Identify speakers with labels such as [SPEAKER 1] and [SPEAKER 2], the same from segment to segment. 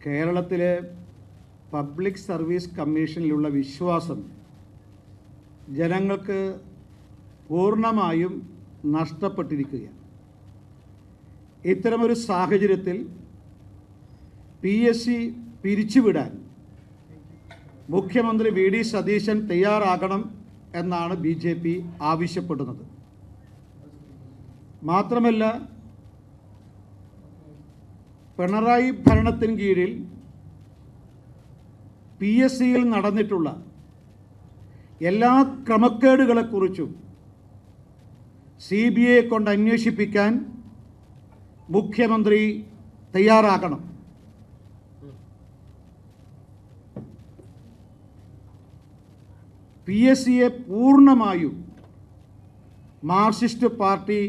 [SPEAKER 1] കേരളത്തിലെ public service കമ്മീഷനിലുള്ള വിശ്വാസം ജനങ്ങൾക്ക് പൂർണ്ണമായും നഷ്ടപ്പെട്ടിരിക്കുകയാണ്. ഇത്തരമൊരു സാഹചര്യത്തിൽ PSC പിരിച്ചുവിടാൻ മുഖ്യമന്ത്രി VD സതീശൻ തയ്യാറാകണം എന്നാണ് BJP ആവശ്യപ്പെടുന്നത്. മാത്രമല്ല, പിണറായി ഭരണത്തിന് കീഴിൽ PSCയിൽ നടന്നിട്ടുള്ള എല്ലാ ക്രമക്കേടുകളെക്കുറിച്ചും CBI കൊണ്ട് അന്വേഷിപ്പിക്കാൻ മുഖ്യമന്ത്രി തയ്യാറാകണം. PSCയെ പൂർണ്ണമായും മാർക്സിസ്റ്റ് പാർട്ടി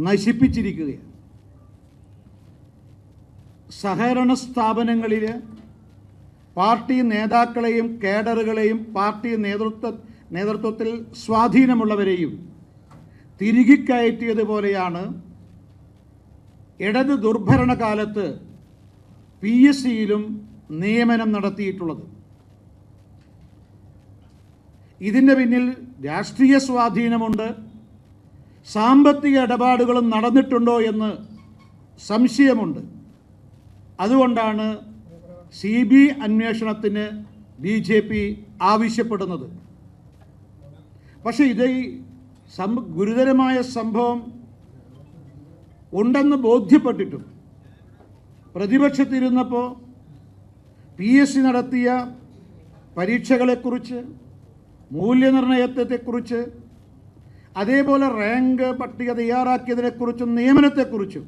[SPEAKER 1] നശിപ്പിച്ചിരിക്കുകയാണ്. സഹകരണ സ്ഥാപനങ്ങളിൽ പാർട്ടി നേതാക്കളെയും കേഡറുകളെയും പാർട്ടി നേതൃത്വത്തിൽ സ്വാധീനമുള്ളവരെയും തിരികെ കയറ്റിയതുപോലെയാണ് ഇടത് ദുർഭരണകാലത്ത് PSCയിലും നിയമനം നടത്തിയിട്ടുള്ളത്. ഇതിൻ്റെ പിന്നിൽ രാഷ്ട്രീയ സ്വാധീനമുണ്ട്, സാമ്പത്തിക ഇടപാടുകളും നടന്നിട്ടുണ്ടോ എന്ന് സംശയമുണ്ട്. അതുകൊണ്ടാണ് CBI അന്വേഷണത്തിന് BJP ആവശ്യപ്പെടുന്നത്. പക്ഷേ ഇത് ഗുരുതരമായ സംഭവം ഉണ്ടെന്ന് ബോധ്യപ്പെട്ടിട്ടും പ്രതിപക്ഷത്തിരുന്നപ്പോൾ PSC നടത്തിയ പരീക്ഷകളെക്കുറിച്ച്, മൂല്യനിർണ്ണയത്തെക്കുറിച്ച്, അതേപോലെ റാങ്ക് പട്ടിക തയ്യാറാക്കിയതിനെക്കുറിച്ചും നിയമനത്തെക്കുറിച്ചും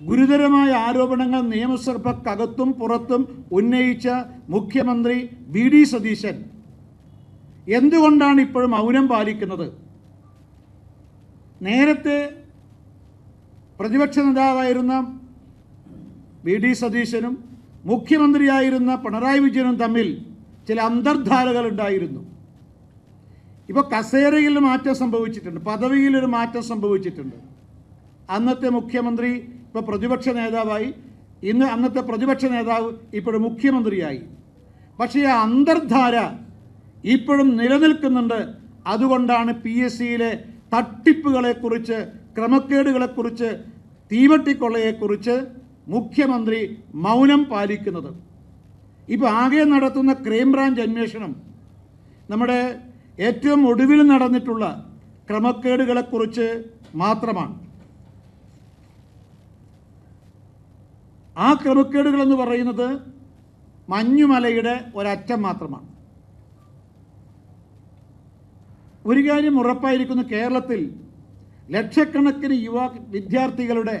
[SPEAKER 1] ഗുരുതരമായ ആരോപണങ്ങൾ നിയമസഭക്കകത്തും പുറത്തും ഉന്നയിച്ച മുഖ്യമന്ത്രി VD സതീശൻ എന്തുകൊണ്ടാണ് ഇപ്പോഴും മൗനം പാലിക്കുന്നത്? നേരത്തെ പ്രതിപക്ഷ നേതാവായിരുന്ന VD സതീശനും മുഖ്യമന്ത്രിയായിരുന്ന പിണറായി വിജയനും തമ്മിൽ ചില അന്തർധാരകൾ ഉണ്ടായിരുന്നു. ഇപ്പോൾ കസേരയിൽ മാറ്റം സംഭവിച്ചിട്ടുണ്ട്, പദവിയിലൊരു മാറ്റം സംഭവിച്ചിട്ടുണ്ട്. അന്നത്തെ മുഖ്യമന്ത്രി ഇപ്പോൾ പ്രതിപക്ഷ നേതാവായി, അന്നത്തെ പ്രതിപക്ഷ നേതാവ് ഇപ്പോഴും മുഖ്യമന്ത്രിയായി. പക്ഷേ ആ അന്തർധാര ഇപ്പോഴും നിലനിൽക്കുന്നുണ്ട്. അതുകൊണ്ടാണ് PSCയിലെ തട്ടിപ്പുകളെക്കുറിച്ച്, ക്രമക്കേടുകളെക്കുറിച്ച്, തീവട്ടിക്കൊള്ളയെക്കുറിച്ച് മുഖ്യമന്ത്രി മൗനം പാലിക്കുന്നത്. ഇപ്പോൾ ആകെ നടത്തുന്ന ക്രൈംബ്രാഞ്ച് അന്വേഷണം നമ്മുടെ ഏറ്റവും ഒടുവിൽ നടന്നിട്ടുള്ള ക്രമക്കേടുകളെക്കുറിച്ച് മാത്രമാണ്. ആ ക്രമക്കേടുകളെന്ന് പറയുന്നത് മഞ്ഞുമലയുടെ ഒരറ്റം മാത്രമാണ്. ഒരു കാര്യം ഉറപ്പായിരിക്കുന്നു, കേരളത്തിൽ ലക്ഷക്കണക്കിന് വിദ്യാർത്ഥികളുടെ,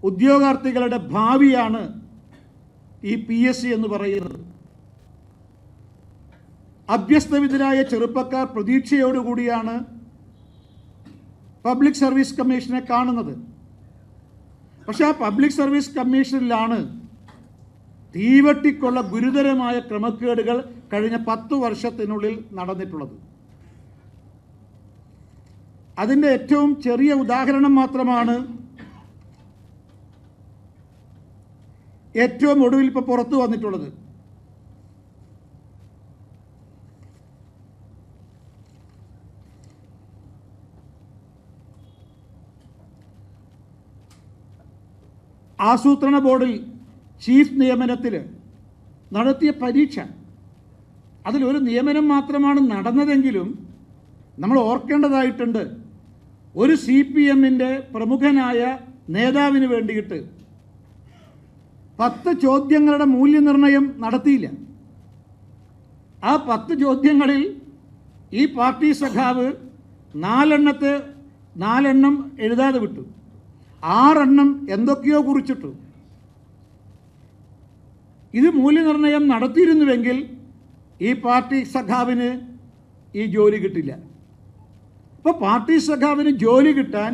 [SPEAKER 1] ഉദ്യോഗാർത്ഥികളുടെ ഭാവിയാണ് ഈ PSC എന്ന് പറയുന്നത്. അഭ്യസ്തവിദ്യരായ ചെറുപ്പക്കാർ പ്രതീക്ഷയോടുകൂടിയാണ് പബ്ലിക് സർവീസ് കമ്മീഷനെ കാണുന്നത്. പക്ഷേ ആ പബ്ലിക് സർവീസ് കമ്മീഷനിലാണ് തീവട്ടിക്കുള്ള ഗുരുതരമായ ക്രമക്കേടുകൾ കഴിഞ്ഞ 10 വർഷത്തിനുള്ളിൽ നടന്നിട്ടുള്ളത്. അതിൻ്റെ ഏറ്റവും ചെറിയ ഉദാഹരണം മാത്രമാണ് ഏറ്റവും ഒടുവിൽ ഇപ്പോൾ പുറത്തു വന്നിട്ടുള്ളത്. ആസൂത്രണ ബോർഡിൽ ചീഫ് നിയമനത്തിൽ നടത്തിയ പരീക്ഷ, അതിലൊരു നിയമനം മാത്രമാണ് നടന്നതെങ്കിലും നമ്മൾ ഓർക്കേണ്ടതായിട്ടുണ്ട്, ഒരു CPMൻ്റെ പ്രമുഖനായ നേതാവിന് വേണ്ടിയിട്ട് 10 ചോദ്യങ്ങളുടെ മൂല്യനിർണ്ണയം നടത്തിയില്ല. ആ 10 ചോദ്യങ്ങളിൽ ഈ പാർട്ടി സഖാവ് 4 എഴുതാതെ വിട്ടു, 6 എന്തൊക്കെയോ കുറിച്ചിട്ടു. ഇത് മൂല്യനിർണ്ണയം നടത്തിയിരുന്നുവെങ്കിൽ ഈ പാർട്ടി സഖാവിന് ഈ ജോലി കിട്ടില്ല. അപ്പോൾ പാർട്ടി സഖാവിന് ജോലി കിട്ടാൻ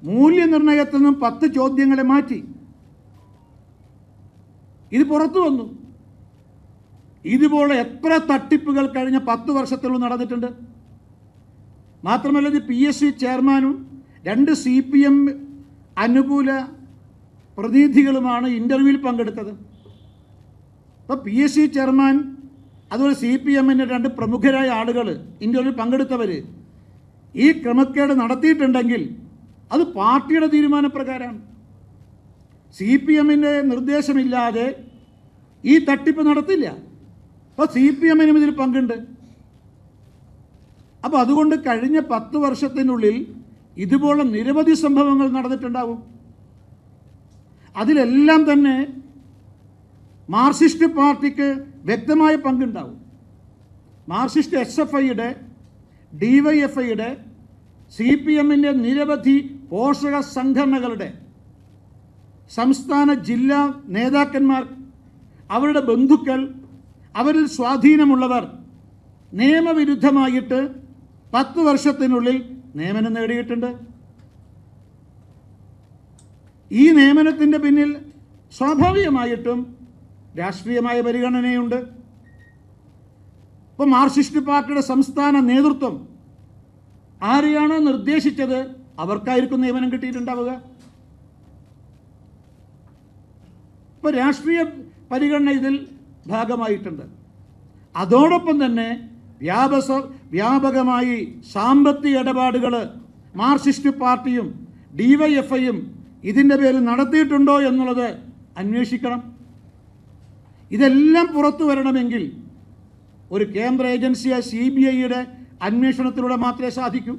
[SPEAKER 1] മൂല്യനിർണ്ണയത്തിൽ നിന്നും 10 ചോദ്യങ്ങളെ മാറ്റി. ഇത് പുറത്തു വന്നു. ഇതുപോലെ എത്ര തട്ടിപ്പുകൾ കഴിഞ്ഞ 10 വർഷത്തിലുള്ള നടന്നിട്ടുണ്ട്. മാത്രമല്ല, ഇത് PSC ചെയർമാനും 2 CPM അനുകൂല പ്രതിനിധികളുമാണ് ഇൻ്റർവ്യൂവിൽ പങ്കെടുത്തത്. ഇപ്പോൾ PSC ചെയർമാൻ അതുപോലെ CPMൻ്റെ 2 പ്രമുഖരായ ആളുകൾ ഇന്റർവ്യൂവിൽ പങ്കെടുത്തവർ ഈ ക്രമക്കേട് നടത്തിയിട്ടുണ്ടെങ്കിൽ അത് പാർട്ടിയുടെ തീരുമാനപ്രകാരമാണ്. CPMൻ്റെ നിർദ്ദേശമില്ലാതെ ഈ തട്ടിപ്പ് നടത്തില്ല. അപ്പോൾ CPMനും ഇതിൽ പങ്കുണ്ട്. അപ്പോൾ അതുകൊണ്ട് കഴിഞ്ഞ 10 വർഷത്തിനുള്ളിൽ ഇതുപോലെ നിരവധി സംഭവങ്ങൾ നടന്നിട്ടുണ്ടാവും. അതിലെല്ലാം തന്നെ മാർക്സിസ്റ്റ് പാർട്ടിക്ക് വ്യക്തമായ പങ്കുണ്ടാവും. മാർക്സിസ്റ്റ് SFIയുടെ, DYFIയുടെ, CPMൻ്റെ നിരവധി പോഷക സംഘടനകളുടെ സംസ്ഥാന ജില്ലാ നേതാക്കന്മാർ, അവരുടെ ബന്ധുക്കൾ, അവരിൽ സ്വാധീനമുള്ളവർ നിയമവിരുദ്ധമായിട്ട് 10 വർഷത്തിനുള്ളിൽ നിയമനം നേടിയിട്ടുണ്ട്. ഈ നിയമനത്തിൻ്റെ പിന്നിൽ സ്വാഭാവികമായിട്ടും രാഷ്ട്രീയമായ പരിഗണനയുണ്ട്. ഇപ്പോൾ മാർക്സിസ്റ്റ് പാർട്ടിയുടെ സംസ്ഥാന നേതൃത്വം ആരെയാണോ നിർദ്ദേശിച്ചത് അവർക്കായിരിക്കും നിയമനം കിട്ടിയിട്ടുണ്ടാവുക. ഇപ്പോൾ രാഷ്ട്രീയ പരിഗണന ഇതിൽ ഭാഗമായിട്ടുണ്ട്. അതോടൊപ്പം തന്നെ വ്യാപകമായി സാമ്പത്തിക ഇടപാടുകൾ മാർക്സിസ്റ്റ് പാർട്ടിയും DYFIയും ഇതിൻ്റെ പേരിൽ നടത്തിയിട്ടുണ്ടോ എന്നുള്ളത് അന്വേഷിക്കണം. ഇതെല്ലാം പുറത്തു വരണമെങ്കിൽ ഒരു കേന്ദ്ര ഏജൻസിയായ CBIയുടെ അന്വേഷണത്തിലൂടെ മാത്രമേ സാധിക്കൂ.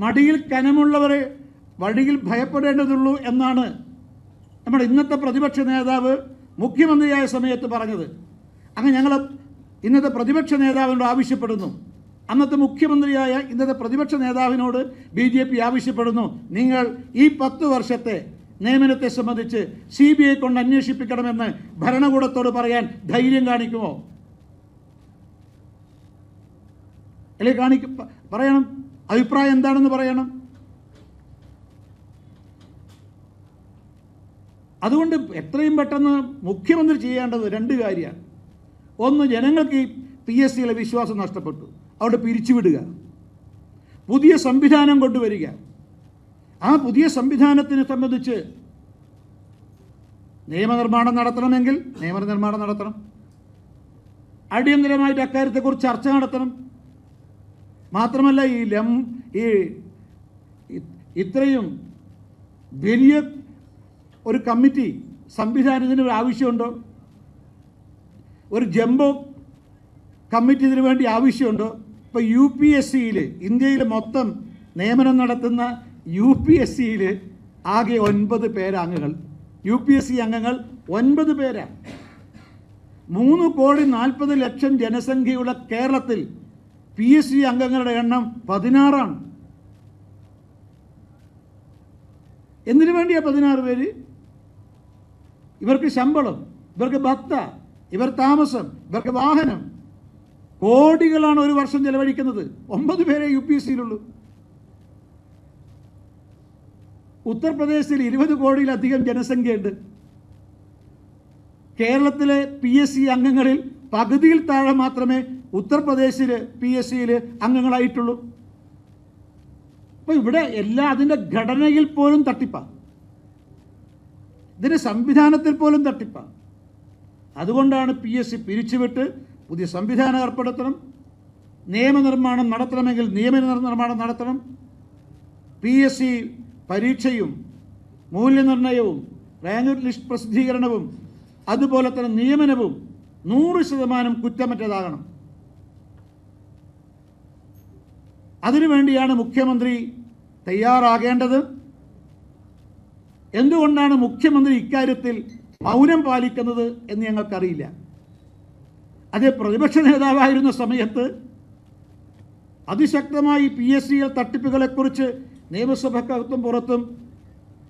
[SPEAKER 1] മടിയിൽ കനമുള്ളവരെ വഴിയിൽ ഭയപ്പെടേണ്ടതുള്ളൂ എന്നാണ് നമ്മുടെ ഇന്നത്തെ പ്രതിപക്ഷ നേതാവ് മുഖ്യമന്ത്രിയായ സമയത്ത് പറഞ്ഞത്. അങ്ങനെ ഞങ്ങൾ ഇന്നത്തെ പ്രതിപക്ഷ നേതാവിനോട് ആവശ്യപ്പെടുന്നു, അന്നത്തെ മുഖ്യമന്ത്രിയായ ഇന്നത്തെ പ്രതിപക്ഷ നേതാവിനോട് BJP ആവശ്യപ്പെടുന്നു, നിങ്ങൾ ഈ 10 വർഷത്തെ നിയമനത്തെ സംബന്ധിച്ച് CBI കൊണ്ട് അന്വേഷിപ്പിക്കണമെന്ന് ഭരണകൂടത്തോട് പറയാൻ ധൈര്യം കാണിക്കുമോ? അല്ലെങ്കിൽ പറയണം, അഭിപ്രായം എന്താണെന്ന് പറയണം. അതുകൊണ്ട് എത്രയും പെട്ടെന്ന് മുഖ്യമന്ത്രി ചെയ്യേണ്ടത് 2 കാര്യമാണ്. ഒന്ന്, ജനങ്ങൾക്ക് ഈ PSCയിലെ വിശ്വാസം നഷ്ടപ്പെട്ടു, അവിടെ പിരിച്ചുവിടുക, പുതിയ സംവിധാനം കൊണ്ടുവരിക. ആ പുതിയ സംവിധാനത്തിനെ സംബന്ധിച്ച് നിയമനിർമ്മാണം നടത്തണമെങ്കിൽ നിയമനിർമ്മാണം നടത്തണം. അടിയന്തരമായിട്ട് അക്കാര്യത്തെക്കുറിച്ച് ചർച്ച നടത്തണം. മാത്രമല്ല ഈ ഇത്രയും വലിയ ഒരു കമ്മിറ്റി സംവിധാനത്തിന് ഒരു ആവശ്യമുണ്ടോ? ഒരു ജംബോ കമ്മിറ്റി ഇതിനു വേണ്ടി ആവശ്യമുണ്ടോ? ഇപ്പോൾ UPSCയിൽ, ഇന്ത്യയിൽ മൊത്തം നിയമനം നടത്തുന്ന UPSCയിൽ ആകെ 9 പേരംഗങ്ങൾ, UPSC അംഗങ്ങൾ 9 പേരാണ്. 3,40,00,000 ജനസംഖ്യയുള്ള കേരളത്തിൽ PSC അംഗങ്ങളുടെ എണ്ണം 16ആണ്. എന്തിനു വേണ്ടിയാണ് 16 പേര്? ഇവർക്ക് ശമ്പളം, ഇവർക്ക് ഭത്ത, ഇവർ താമസം, ഇവർക്ക് വാഹനം, കോടികളാണ് ഒരു വർഷം ചെലവഴിക്കുന്നത്. 9 പേരെ UPSCയിലുള്ളൂ. ഉത്തർപ്രദേശിൽ 20 കോടിയിലധികം ജനസംഖ്യയുണ്ട്. കേരളത്തിലെ PSC അംഗങ്ങളിൽ പകുതിയിൽ താഴെ മാത്രമേ ഉത്തർപ്രദേശിൽ PSCയിൽ അംഗങ്ങളായിട്ടുള്ളൂ. അപ്പോൾ ഇവിടെ അതിൻ്റെ ഘടനയിൽ പോലും തട്ടിപ്പാണ്, ഇതിൻ്റെ സംവിധാനത്തിൽ പോലും തട്ടിപ്പാണ്. അതുകൊണ്ടാണ് PSC പിരിച്ചുവിട്ട് പുതിയ സംവിധാനം ഏർപ്പെടുത്തണം. നിയമനിർമ്മാണം നടത്തണമെങ്കിൽ നിയമനിർമ്മാണം നടത്തണം. PSC പരീക്ഷയും മൂല്യനിർണ്ണയവും റാങ്ക് ലിസ്റ്റ് പ്രസിദ്ധീകരണവും അതുപോലെ തന്നെ നിയമനവും 100% കുറ്റമറ്റതാകണം. അതിനുവേണ്ടിയാണ് മുഖ്യമന്ത്രി തയ്യാറാകേണ്ടത്. എന്തുകൊണ്ടാണ് മുഖ്യമന്ത്രി ഇക്കാര്യത്തിൽ മൗനം പാലിക്കുന്നത് എന്ന് ഞങ്ങൾക്കറിയില്ല. അതേ പ്രതിപക്ഷ നേതാവായിരുന്ന സമയത്ത് അതിശക്തമായി PSCയിൽ തട്ടിപ്പുകളെക്കുറിച്ച് നിയമസഭക്കകത്തും പുറത്തും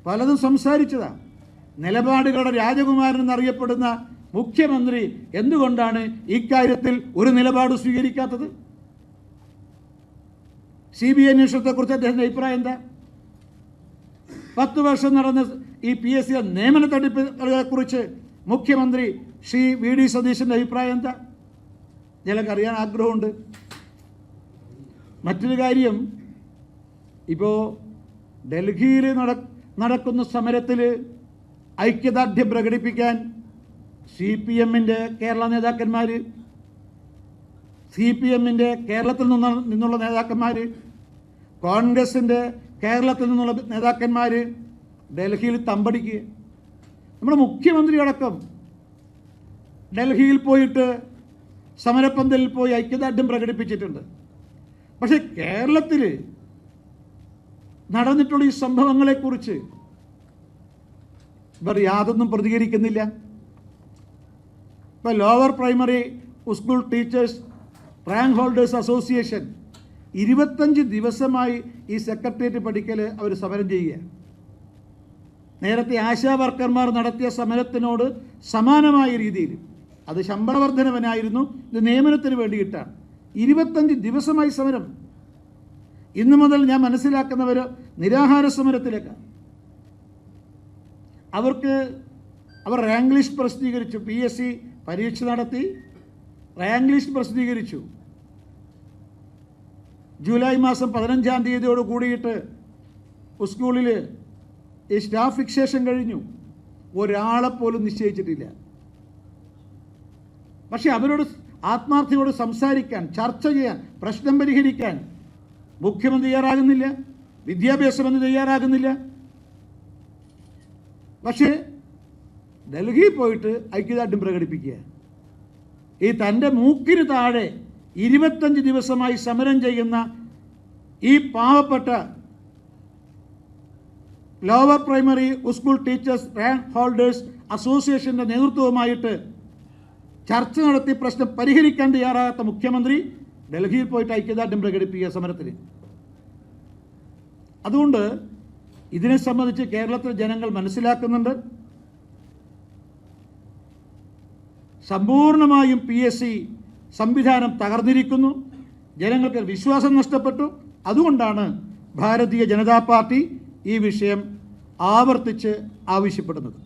[SPEAKER 1] പലതും സംസാരിച്ചതാണ്. നിലപാടുകളുടെ രാജകുമാരൻ എന്നറിയപ്പെടുന്ന മുഖ്യമന്ത്രി എന്തുകൊണ്ടാണ് ഇക്കാര്യത്തിൽ ഒരു നിലപാട് സ്വീകരിക്കാത്തത്? CBI അന്വേഷണത്തെക്കുറിച്ച് അദ്ദേഹത്തിൻ്റെ അഭിപ്രായം എന്താ? 10 വർഷം നടന്ന ഈ PSC നിയമന തട്ടിപ്പുകളെക്കുറിച്ച് മുഖ്യമന്ത്രി ശ്രീ VD സതീശൻ്റെ അഭിപ്രായം എന്താ? ഞങ്ങൾക്കറിയാൻ ആഗ്രഹമുണ്ട്. മറ്റൊരു കാര്യം, ഇപ്പോൾ ഡൽഹിയിൽ നടക്കുന്ന സമരത്തിൽ ഐക്യദാർഢ്യം പ്രകടിപ്പിക്കാൻ CPM-ൻ്റെ കേരള നേതാക്കന്മാർ, CPM-ൻ്റെ കേരളത്തിൽ നിന്നുള്ള നേതാക്കന്മാർ, കോൺഗ്രസിൻ്റെ കേരളത്തിൽ നിന്നുള്ള നേതാക്കന്മാർ ഡൽഹിയിൽ തമ്പടിക്കുക. നമ്മുടെ മുഖ്യമന്ത്രി അടക്കം ഡൽഹിയിൽ പോയിട്ട് സമരപ്പന്തലിൽ പോയി ഐക്യദാർഢ്യം പ്രകടിപ്പിച്ചിട്ടുണ്ട്. പക്ഷേ കേരളത്തിൽ നടന്നിട്ടുള്ള ഈ സംഭവങ്ങളെക്കുറിച്ച് ഇവർ യാതൊന്നും പ്രതികരിക്കുന്നില്ല. ഇപ്പോൾ lower primary school teachers rank holders association 25 ദിവസമായി ഈ സെക്രട്ടേറിയറ്റ് പഠിക്കൽ അവർ സമരം ചെയ്യുക. നേരത്തെ ആശാ വർക്കർമാർ നടത്തിയ സമരത്തിനോട് സമാനമായ രീതിയിൽ അത് ശമ്പള വർധനവിനായിരുന്നു, ഇത് നിയമനത്തിന് വേണ്ടിയിട്ടാണ്. 25 ദിവസമായി സമരം. ഇന്നു മുതൽ ഞാൻ മനസ്സിലാക്കുന്നവർ നിരാഹാര സമരത്തിലേക്കാണ്. അവർ റാങ്ക് ലിസ്റ്റ് പ്രസിദ്ധീകരിച്ചു. PSC പരീക്ഷ നടത്തി റാങ്ക് ലിസ്റ്റ് പ്രസിദ്ധീകരിച്ചു. ജൂലൈ മാസം 15-ാം തീയതിയോട് കൂടിയിട്ട് സ്കൂളിൽ ഈ സ്റ്റാഫ് ഫിക്സേഷൻ കഴിഞ്ഞു. ഒരാളെപ്പോലും നിശ്ചയിച്ചിട്ടില്ല. പക്ഷെ അവരോട് ആത്മാർത്ഥയോട് സംസാരിക്കാൻ, ചർച്ച ചെയ്യാൻ, പ്രശ്നം പരിഹരിക്കാൻ മുഖ്യമന്ത്രി തയ്യാറാകുന്നില്ല, വിദ്യാഭ്യാസ മന്ത്രി തയ്യാറാകുന്നില്ല. പക്ഷേ ഡൽഹിയിൽ പോയിട്ട് ഐക്യദാർഢ്യം പ്രകടിപ്പിക്കുക. ഈ തൻ്റെ മൂക്കിന് താഴെ 25 ദിവസമായി സമരം ചെയ്യുന്ന ഈ പാവപ്പെട്ട lower primary school teachers rank holders അസോസിയേഷൻ്റെ നേതൃത്വവുമായിട്ട് ചർച്ച നടത്തി പ്രശ്നം പരിഹരിക്കാൻ തയ്യാറാകാത്ത മുഖ്യമന്ത്രി ഡൽഹിയിൽ പോയിട്ട് ഐക്യദാർഢ്യം പ്രകടിപ്പിക്കുക സമരത്തിന്. അതുകൊണ്ട് ഇതിനെ സംബന്ധിച്ച് കേരളത്തിലെ ജനങ്ങൾ മനസ്സിലാക്കുന്നുണ്ട്. സമ്പൂർണമായും PSC സംവിധാനം തകർന്നിരിക്കുന്നു. ജനങ്ങൾക്ക് വിശ്വാസം നഷ്ടപ്പെട്ടു. അതുകൊണ്ടാണ് ഭാരതീയ ജനതാ പാർട്ടി ഈ വിഷയം ആവർത്തിച്ച് ആവശ്യപ്പെടുന്നത്.